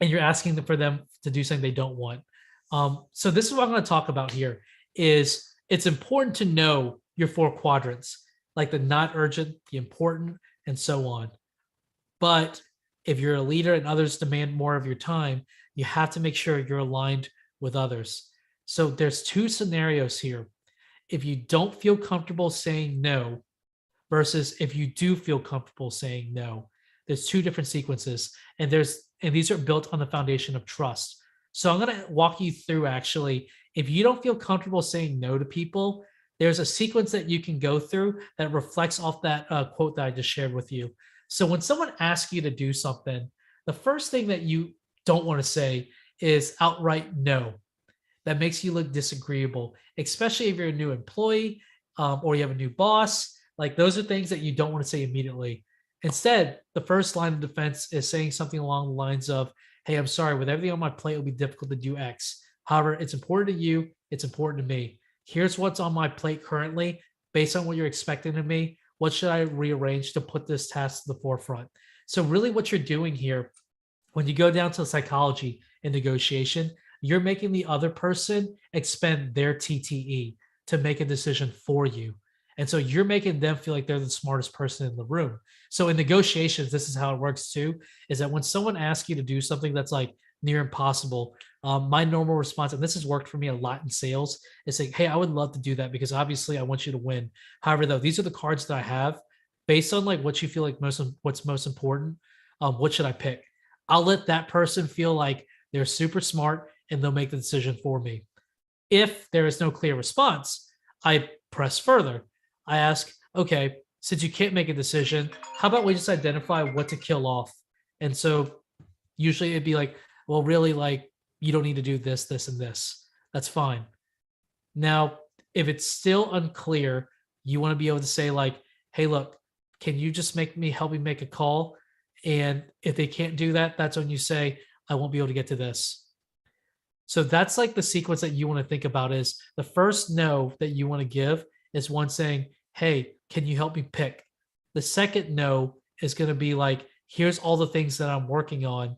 And you're asking them for them to do something they don't want. So this is what I'm going to talk about here is it's important to know your 4 quadrants, like the not urgent, the important, and so on. But if you're a leader and others demand more of your time, you have to make sure you're aligned with others. So there's 2 scenarios here. If you don't feel comfortable saying no versus if you do feel comfortable saying no, there's 2 different sequences. And these are built on the foundation of trust. So I'm going to walk you through actually, if you don't feel comfortable saying no to people, there's a sequence that you can go through that reflects off that quote that I just shared with you. So when someone asks you to do something, the first thing that you don't want to say is outright no. That makes you look disagreeable, especially if you're a new employee or you have a new boss. Like those are things that you don't want to say immediately. Instead, the first line of defense is saying something along the lines of, hey, I'm sorry, with everything on my plate, it'll be difficult to do X. However, it's important to you. It's important to me. Here's what's on my plate currently. Based on what you're expecting of me, what should I rearrange to put this task to the forefront? So really what you're doing here, when you go down to psychology and negotiation, you're making the other person expend their TTE to make a decision for you. And so you're making them feel like they're the smartest person in the room. So in negotiations, this is how it works too, is that when someone asks you to do something that's like near impossible, My normal response, and this has worked for me a lot in sales, is saying, hey, I would love to do that because obviously I want you to win. However, though, these are the cards that I have based on like what you feel like what's most important. What should I pick? I'll let that person feel like they're super smart and they'll make the decision for me. If there is no clear response, I press further. I ask, okay, since you can't make a decision, how about we just identify what to kill off? And so usually it'd be like, well, really, like, you don't need to do this, this, and this. That's fine. Now, if it's still unclear, you want to be able to say, like, hey, look, can you just help me make a call? And if they can't do that, that's when you say, I won't be able to get to this. So that's like the sequence that you want to think about is the first no that you want to give is one saying, hey, can you help me pick? The second no is going to be like, here's all the things that I'm working on.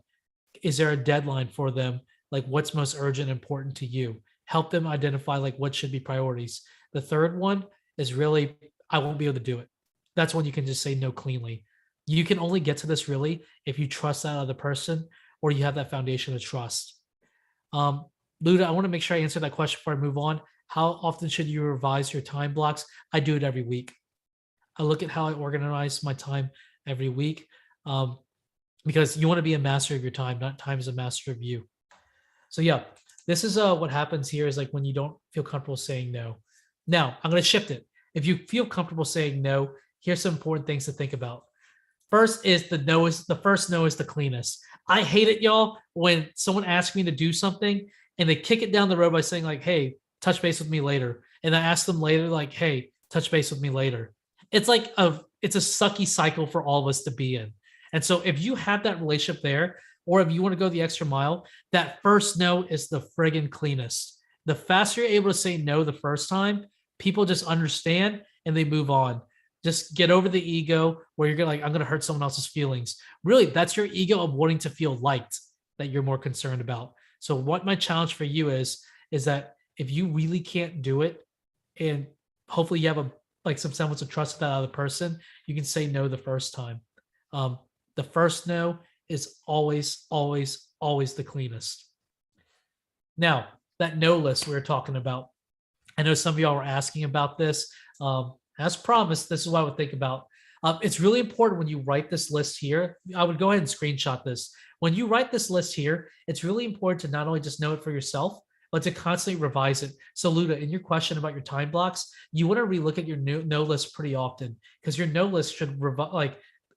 Is there a deadline for them? Like what's most urgent and important to you? Help them identify like what should be priorities. The third one is really, I won't be able to do it. That's when you can just say no cleanly. You can only get to this really if you trust that other person or you have that foundation of trust. Luda, I want to make sure I answer that question before I move on. How often should you revise your time blocks? I do it every week. I look at how I organize my time every week because you want to be a master of your time, not time is a master of you. So yeah, this is what happens here is like when you don't feel comfortable saying no. Now, I'm going to shift it. If you feel comfortable saying no, here's some important things to think about. First is the first no is the cleanest. I hate it, y'all, when someone asks me to do something and they kick it down the road by saying like, hey, touch base with me later. And I ask them later, like, hey, touch base with me later. It's like it's a sucky cycle for all of us to be in. And so if you have that relationship there, or if you want to go the extra mile, that first no is the friggin' cleanest. The faster you're able to say no the first time, people just understand and they move on. Just get over the ego where you're I'm gonna hurt someone else's feelings. Really, that's your ego of wanting to feel liked that you're more concerned about. So what my challenge for you is that if you really can't do it, and hopefully you have some semblance of trust with that other person, you can say no the first time. The first no is always, always, always the cleanest. Now, that no list we were talking about, I know some of y'all were asking about this. As promised, this is what I would think about. It's really important when you write this list here. I would go ahead and screenshot this. When you write this list here, it's really important to not only just know it for yourself, but to constantly revise it. So Luda, in your question about your time blocks, you want to relook at your no list pretty often because your no list should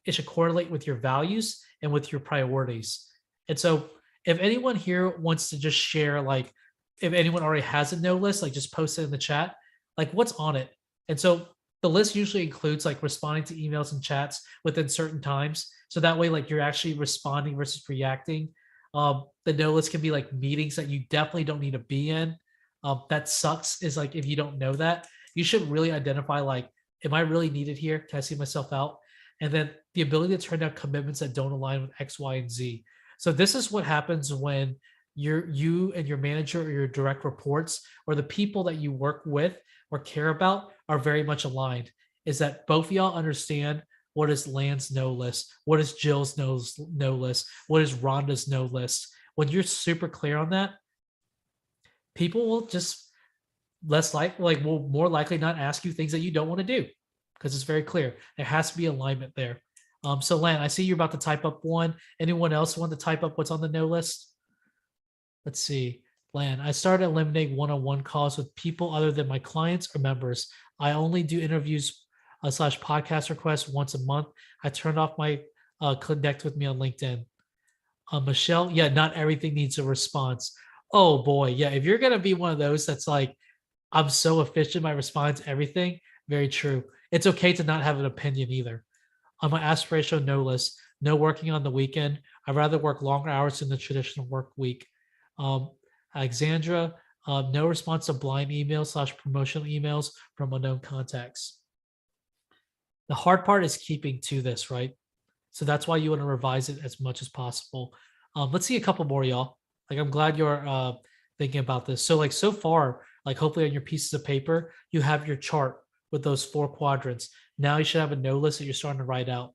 it should correlate with your values and with your priorities. And so if anyone here wants to just share, like if anyone already has a no list, like just post it in the chat, like what's on it. And so the list usually includes like responding to emails and chats within certain times. So that way, like you're actually responding versus reacting. The no list can be like meetings that you definitely don't need to be in. That sucks is like if you don't know that, you should really identify like, am I really needed here? Can I see myself out? And then the ability to turn down commitments that don't align with X, Y, and Z. So this is what happens when you and your manager or your direct reports or the people that you work with or care about are very much aligned, is that both of y'all understand what is Land's no list, what is Jill's no list, what is Rhonda's no list. When you're super clear on that, people will just will more likely not ask you things that you don't want to do because it's very clear. There has to be alignment there. So Land, I see you're about to type up one. Anyone else want to type up what's on the no list? Let's see. Land, I started eliminating one-on-one calls with people other than my clients or members. I only do interviews / podcast requests once a month. I turned off my connect with me on LinkedIn. Michelle, yeah, not everything needs a response. Oh boy, yeah. If you're gonna be one of those that's like, I'm so efficient, I respond to everything. Very true. It's okay to not have an opinion either. On my aspirational no list, no working on the weekend. I'd rather work longer hours than the traditional work week. Alexandra, no response to blind emails / promotional emails from unknown contacts. The hard part is keeping to this, right? So that's why you want to revise it as much as possible. Let's see a couple more, y'all. Like, I'm glad you're thinking about this. So like so far, like hopefully on your pieces of paper, you have your chart with those 4 quadrants. Now you should have a no list that you're starting to write out.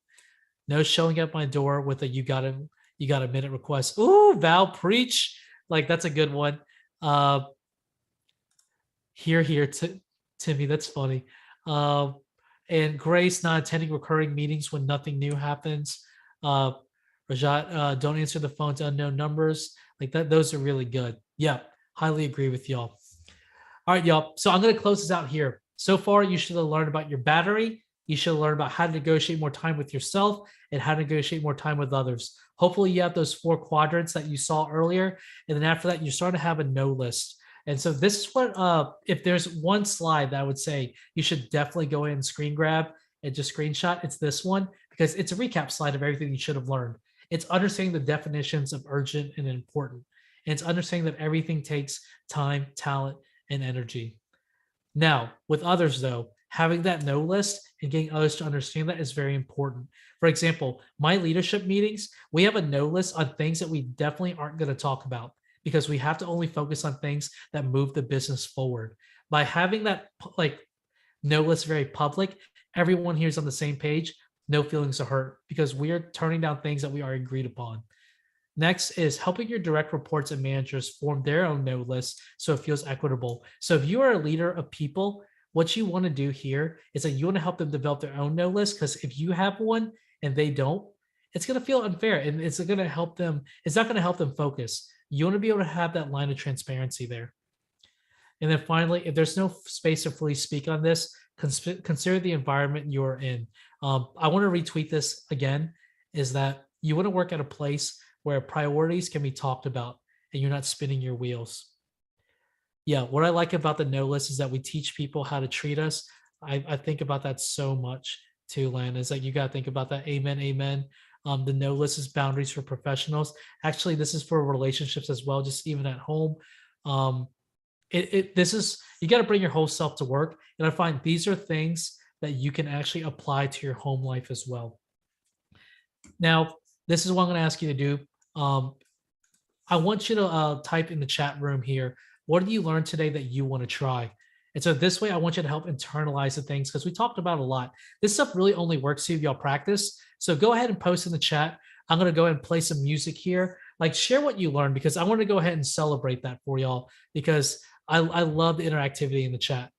No showing up my door with a you got a minute request. Ooh, Val, preach. Like that's a good one. Uh, Timmy, that's funny. Um, and Grace not attending recurring meetings when nothing new happens. Uh, Rajat, don't answer the phone to unknown numbers. Like that, those are really good. Yeah, highly agree with y'all. All right, y'all. So I'm going to close this out here. So far, you should have learned about your battery. You should learn about how to negotiate more time with yourself and how to negotiate more time with others. Hopefully, you have those 4 quadrants that you saw earlier. And then after that, you start to have a no list. And so this is what, if there's one slide that I would say you should definitely go in and screen grab and just screenshot, it's this one because it's a recap slide of everything you should have learned. It's understanding the definitions of urgent and important. And it's understanding that everything takes time, talent, and energy. Now, with others, though, having that no list and getting others to understand that is very important. For example, my leadership meetings, we have a no list on things that we definitely aren't going to talk about because we have to only focus on things that move the business forward. By having that like no list very public, everyone here is on the same page, no feelings are hurt because we are turning down things that we are agreed upon. Next is helping your direct reports and managers form their own no list so it feels equitable. So if you are a leader of people, what you want to do here is that you want to help them develop their own no list because if you have one and they don't, it's going to feel unfair and it's going to help them. It's not going to help them focus. You want to be able to have that line of transparency there. And then finally, if there's no space to fully speak on this, consider the environment you're in. I want to retweet this again, is that you want to work at a place where priorities can be talked about and you're not spinning your wheels. Yeah, what I like about the no list is that we teach people how to treat us. I think about that so much too, Lan, is that you got to think about that. Amen, amen. The no list is boundaries for professionals. Actually, this is for relationships as well, just even at home. This is, you got to bring your whole self to work. And I find these are things that you can actually apply to your home life as well. Now, this is what I'm going to ask you to do. I want you to type in the chat room here, what did you learn today that you want to try? And so this way, I want you to help internalize the things because we talked about a lot. This stuff really only works if y'all practice. So go ahead and post in the chat. I'm going to go ahead and play some music here. Like share what you learned because I want to go ahead and celebrate that for y'all because I love the interactivity in the chat.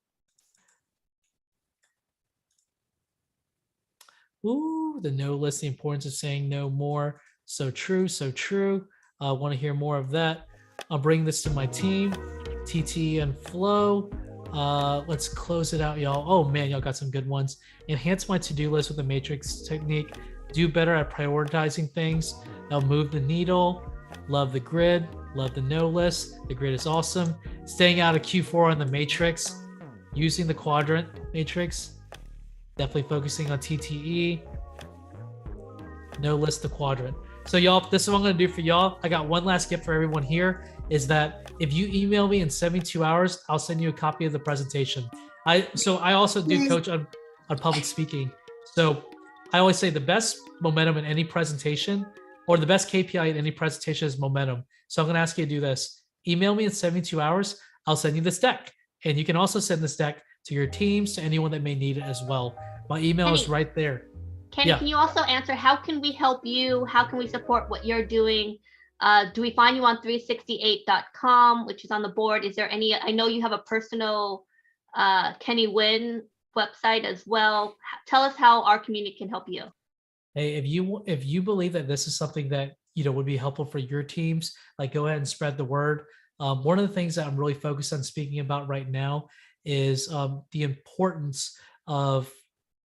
Ooh, the no list, the importance of saying no more. So true, so true. I want to hear more of that. I'll bring this to my team, TT and Flo. Let's close it out, y'all. Oh man, y'all got some good ones. Enhance my to-do list with the matrix technique. Do better at prioritizing things. That'll move the needle. Love the grid. Love the no list. The grid is awesome. Staying out of Q4 on the matrix. Using the quadrant matrix. Definitely focusing on TTE. No list the quadrant. So y'all, this is what I'm going to do for y'all. I got one last gift for everyone here is that if you email me in 72 hours, I'll send you a copy of the presentation. I also do coach on public speaking. So I always say the best momentum in any presentation or the best KPI in any presentation is momentum. So I'm going to ask you to do this. Email me in 72 hours. I'll send you this deck. And you can also send this deck to your teams, to anyone that may need it as well. My email is right there. Kenny, yeah. Can you also answer, how can we help you? How can we support what you're doing? Do we find you on 368.com, which is on the board? Is there any, I know you have a personal Kenny Wynn website as well. Tell us how our community can help you. Hey, if you believe that this is something that would be helpful for your teams, like go ahead and spread the word. One of the things that I'm really focused on speaking about right now is the importance of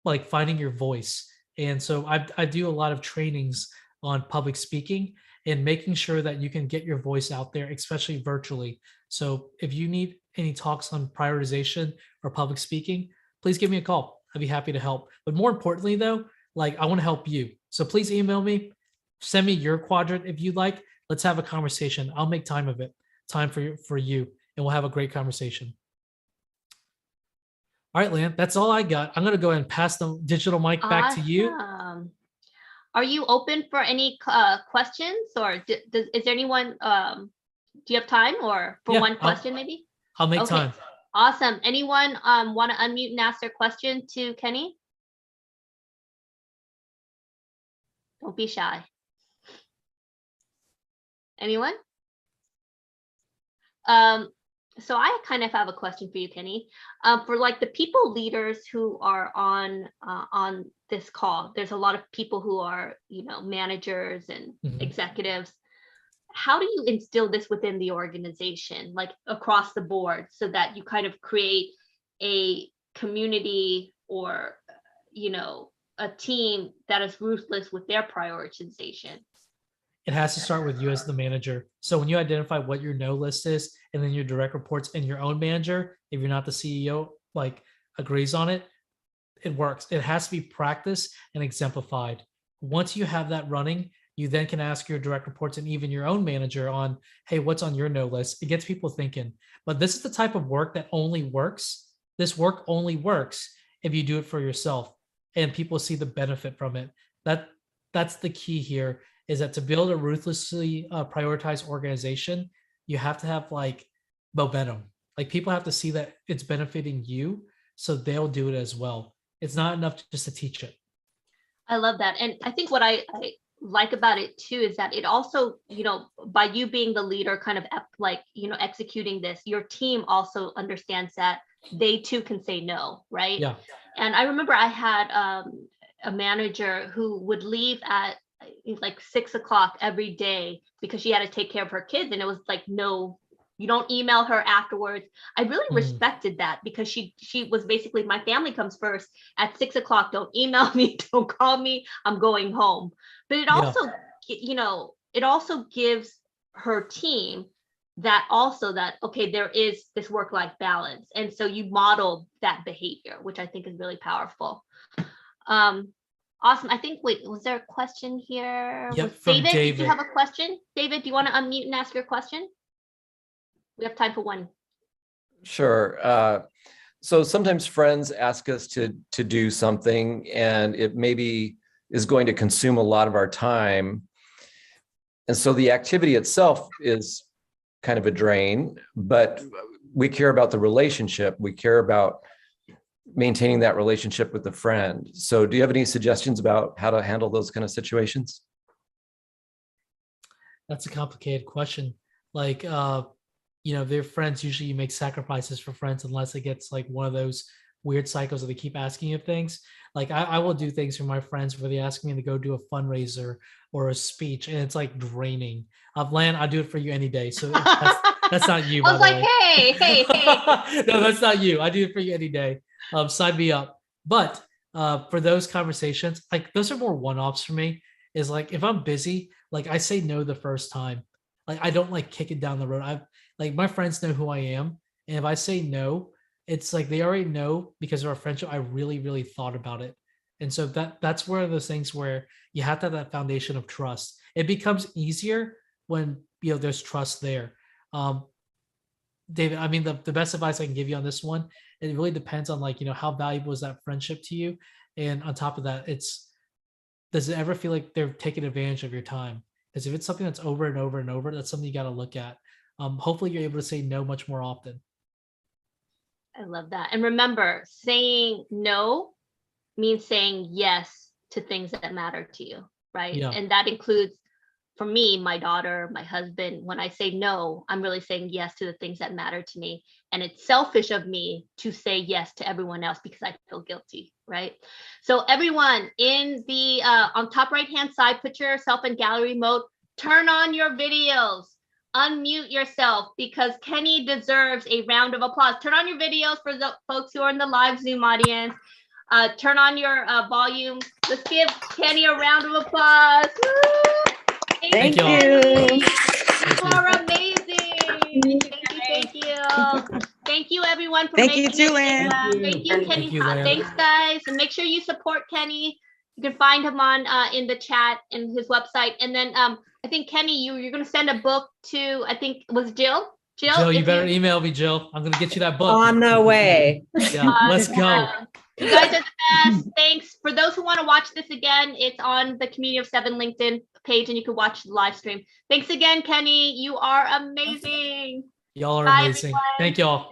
like finding your voice. And so I do a lot of trainings on public speaking and making sure that you can get your voice out there, especially virtually. So if you need any talks on prioritization or public speaking, please give me a call. I'd be happy to help. But more importantly though, like I want to help you. So please email me, send me your quadrant if you'd like. Let's have a conversation. I'll make time of it, time for you, and we'll have a great conversation. All right, Lan, that's all I got. I'm going to go ahead and pass the digital mic back to you. Are you open for any questions, or is there anyone, do you have time or for one question maybe? I'll make time. Awesome. Anyone want to unmute and ask their question to Kenny? Don't be shy. Anyone? So I kind of have a question for you, Kenny. For like the people leaders who are on this call, there's a lot of people who are, managers and Mhm. executives. How do you instill this within the organization, like across the board, so that you kind of create a community or, a team that is ruthless with their prioritization? It has to start with you as the manager. So when you identify what your no list is, and then your direct reports and your own manager, if you're not the CEO, like agrees on it, it works. It has to be practiced and exemplified. Once you have that running, you then can ask your direct reports and even your own manager on, hey, what's on your no list? It gets people thinking. But this is the type of work that only works. This work only works if you do it for yourself and people see the benefit from it. That's the key here, is that to build a ruthlessly prioritized organization, you have to have like momentum. Like people have to see that it's benefiting you, so they'll do it as well. It's not enough just to teach it. I love that. And I think what I like about it too is that it also, by you being the leader, kind of executing this, your team also understands that they too can say no, right? Yeah. And I remember I had a manager who would leave at like 6 o'clock every day because she had to take care of her kids. And it was like, no, you don't email her afterwards. I really respected that, because she was basically, my family comes first. At 6 o'clock, don't email me, don't call me, I'm going home. But it also, it also gives her team that okay, there is this work-life balance. And so you model that behavior, which I think is really powerful. Awesome. I think, wait, was there a question here? Yep, Was from David, did you David. have a question? David, do you want to unmute and ask your question? We have time for one. Sure. So sometimes friends ask us to do something, and it maybe is going to consume a lot of our time. And so the activity itself is kind of a drain, but we care about the relationship. We care about maintaining that relationship with the friend. So do you have any suggestions about how to handle those kind of situations? That's a complicated question. Like, they're friends. Usually you make sacrifices for friends unless it gets like one of those weird cycles that they keep asking you things. Like I will do things for my friends where they ask me to go do a fundraiser or a speech, and it's like draining. Lan, I'll do it for you any day. So that's not you. I was like, hey. No, that's not you. I do it for you any day. Sign me up. But for those conversations, like those are more one-offs for me. Is like if I'm busy, like I say no the first time. Like I don't like kick it down the road. Like my friends know who I am, and if I say no, it's like they already know because of our friendship. I really, really thought about it, and so that's one of those things where you have to have that foundation of trust. It becomes easier when there's trust there. David, I mean the best advice I can give you on this one, it really depends on like how valuable is that friendship to you, and on top of that, does it ever feel like they're taking advantage of your time? Because if it's something that's over and over and over, that's something you got to look at. Hopefully you're able to say no much more often. I love that. And remember, saying no means saying yes to things that matter to you, right? Yeah. And that includes, for me, my daughter, my husband. When I say no, I'm really saying yes to the things that matter to me. And it's selfish of me to say yes to everyone else because I feel guilty, right? So everyone in the on top right-hand side, put yourself in gallery mode, turn on your videos. Unmute yourself, because Kenny deserves a round of applause. Turn on your videos for the folks who are in the live Zoom audience. Turn on your volume. Let's give Kenny a round of applause. Woo! Thank you. You are amazing. Thank you. Thank you, everyone, for Thank you making too, it. Lan. Thank you, Kenny. Thank you, Lan. Thanks, guys. And make sure you support Kenny. You can find him on in the chat and his website. And then I think Kenny, you're going to send a book to, I think it was Jill. Jill, you better email me, Jill. I'm going to get you that book. On the way. Yeah, let's go. You guys are the best. Thanks. For those who want to watch this again, it's on the Community of 7 LinkedIn page, and you can watch the live stream. Thanks again, Kenny. You are amazing. Y'all are Bye, amazing. everyone. Thank y'all.